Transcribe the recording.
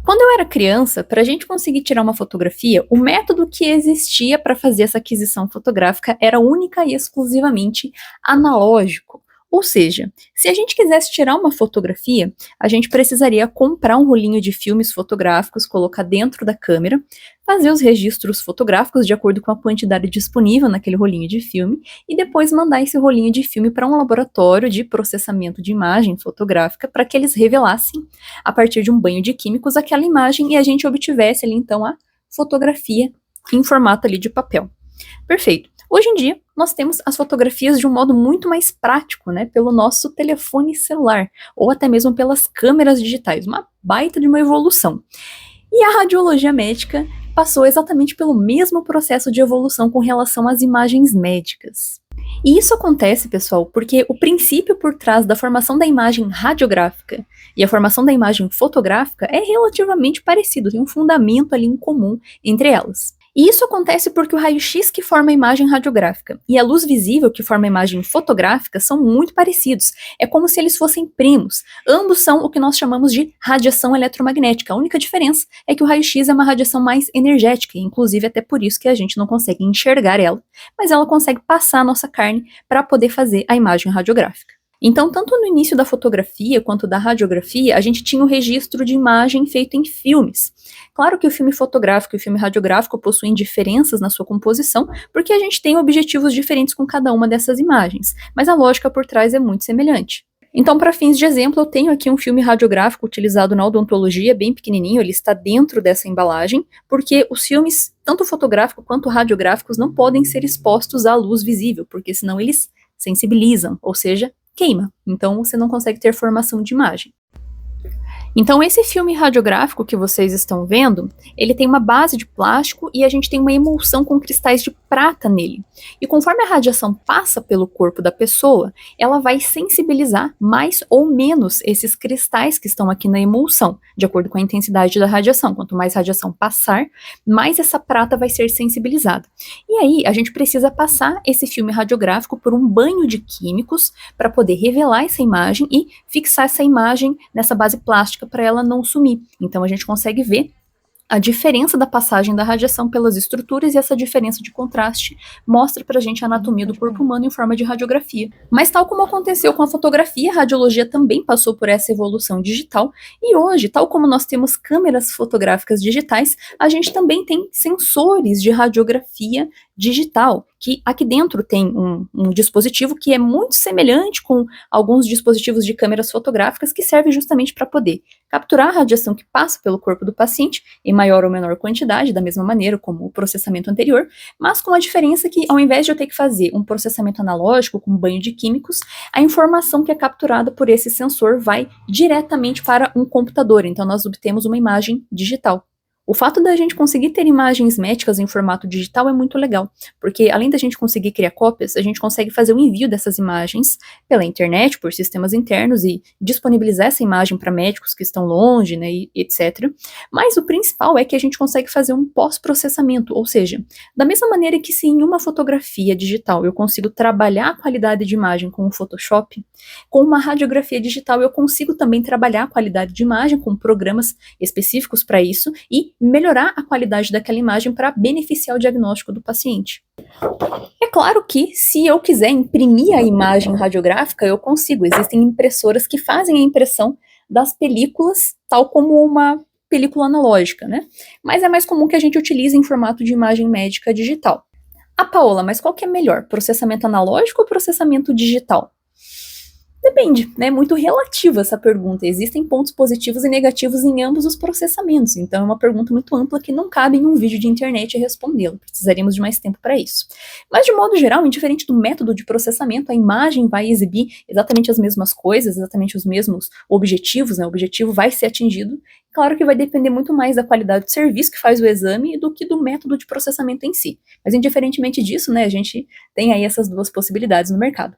Quando eu era criança, para a gente conseguir tirar uma fotografia, o método que existia para fazer essa aquisição fotográfica era única e exclusivamente analógico. Ou seja, se a gente quisesse tirar uma fotografia, a gente precisaria comprar um rolinho de filmes fotográficos, colocar dentro da câmera, fazer os registros fotográficos de acordo com a quantidade disponível naquele rolinho de filme e depois mandar esse rolinho de filme para um laboratório de processamento de imagem fotográfica para que eles revelassem, a partir de um banho de químicos, aquela imagem e a gente obtivesse ali então a fotografia em formato ali de papel. Perfeito. Hoje em dia, nós temos as fotografias de um modo muito mais prático, né, pelo nosso telefone celular, ou até mesmo pelas câmeras digitais, uma baita de uma evolução. E a radiologia médica passou exatamente pelo mesmo processo de evolução com relação às imagens médicas. E isso acontece, pessoal, porque o princípio por trás da formação da imagem radiográfica e a formação da imagem fotográfica é relativamente parecido, tem um fundamento ali em comum entre elas. E isso acontece porque o raio-x que forma a imagem radiográfica e a luz visível que forma a imagem fotográfica são muito parecidos. É como se eles fossem primos. Ambos são o que nós chamamos de radiação eletromagnética. A única diferença é que o raio-x é uma radiação mais energética, inclusive até por isso que a gente não consegue enxergar ela, mas ela consegue passar a nossa carne para poder fazer a imagem radiográfica. Então, tanto no início da fotografia quanto da radiografia, a gente tinha o registro de imagem feito em filmes. Claro que o filme fotográfico e o filme radiográfico possuem diferenças na sua composição, porque a gente tem objetivos diferentes com cada uma dessas imagens, mas a lógica por trás é muito semelhante. Então, para fins de exemplo, eu tenho aqui um filme radiográfico utilizado na odontologia, bem pequenininho, ele está dentro dessa embalagem, porque os filmes, tanto fotográfico quanto radiográficos, não podem ser expostos à luz visível, porque senão eles sensibilizam, ou seja, queima. Então você não consegue ter formação de imagem. Então esse filme radiográfico que vocês estão vendo, ele tem uma base de plástico e a gente tem uma emulsão com cristais de prata nele. E conforme a radiação passa pelo corpo da pessoa, ela vai sensibilizar mais ou menos esses cristais que estão aqui na emulsão, de acordo com a intensidade da radiação. Quanto mais radiação passar, mais essa prata vai ser sensibilizada. E aí a gente precisa passar esse filme radiográfico por um banho de químicos para poder revelar essa imagem e fixar essa imagem nessa base plástica para ela não sumir. Então a gente consegue ver a diferença da passagem da radiação pelas estruturas e essa diferença de contraste mostra pra gente a anatomia do corpo humano em forma de radiografia. Mas tal como aconteceu com a fotografia, a radiologia também passou por essa evolução digital e hoje, tal como nós temos câmeras fotográficas digitais, a gente também tem sensores de radiografia digital, que aqui dentro tem um dispositivo que é muito semelhante com alguns dispositivos de câmeras fotográficas que serve justamente para poder capturar a radiação que passa pelo corpo do paciente em maior ou menor quantidade, da mesma maneira como o processamento anterior, mas com a diferença que ao invés de eu ter que fazer um processamento analógico com um banho de químicos, a informação que é capturada por esse sensor vai diretamente para um computador, então nós obtemos uma imagem digital. O fato da gente conseguir ter imagens médicas em formato digital é muito legal, porque além da gente conseguir criar cópias, a gente consegue fazer o envio dessas imagens pela internet, por sistemas internos e disponibilizar essa imagem para médicos que estão longe, né, e etc. Mas o principal é que a gente consegue fazer um pós-processamento, ou seja, da mesma maneira que se em uma fotografia digital eu consigo trabalhar a qualidade de imagem com o Photoshop, com uma radiografia digital eu consigo também trabalhar a qualidade de imagem com programas específicos para isso e melhorar a qualidade daquela imagem para beneficiar o diagnóstico do paciente. É claro que, se eu quiser imprimir a imagem radiográfica, eu consigo. Existem impressoras que fazem a impressão das películas, tal como uma película analógica, né? Mas é mais comum que a gente utilize em formato de imagem médica digital. Paola, mas qual que é melhor? Processamento analógico ou processamento digital? Depende, né? É muito relativa essa pergunta. Existem pontos positivos e negativos em ambos os processamentos, então é uma pergunta muito ampla que não cabe em um vídeo de internet respondê-la. Precisaríamos de mais tempo para isso. Mas, de modo geral, indiferente do método de processamento, a imagem vai exibir exatamente as mesmas coisas, exatamente os mesmos objetivos, né? O objetivo vai ser atingido. Claro que vai depender muito mais da qualidade do serviço que faz o exame do que do método de processamento em si. Mas, indiferentemente disso, né, a gente tem aí essas duas possibilidades no mercado.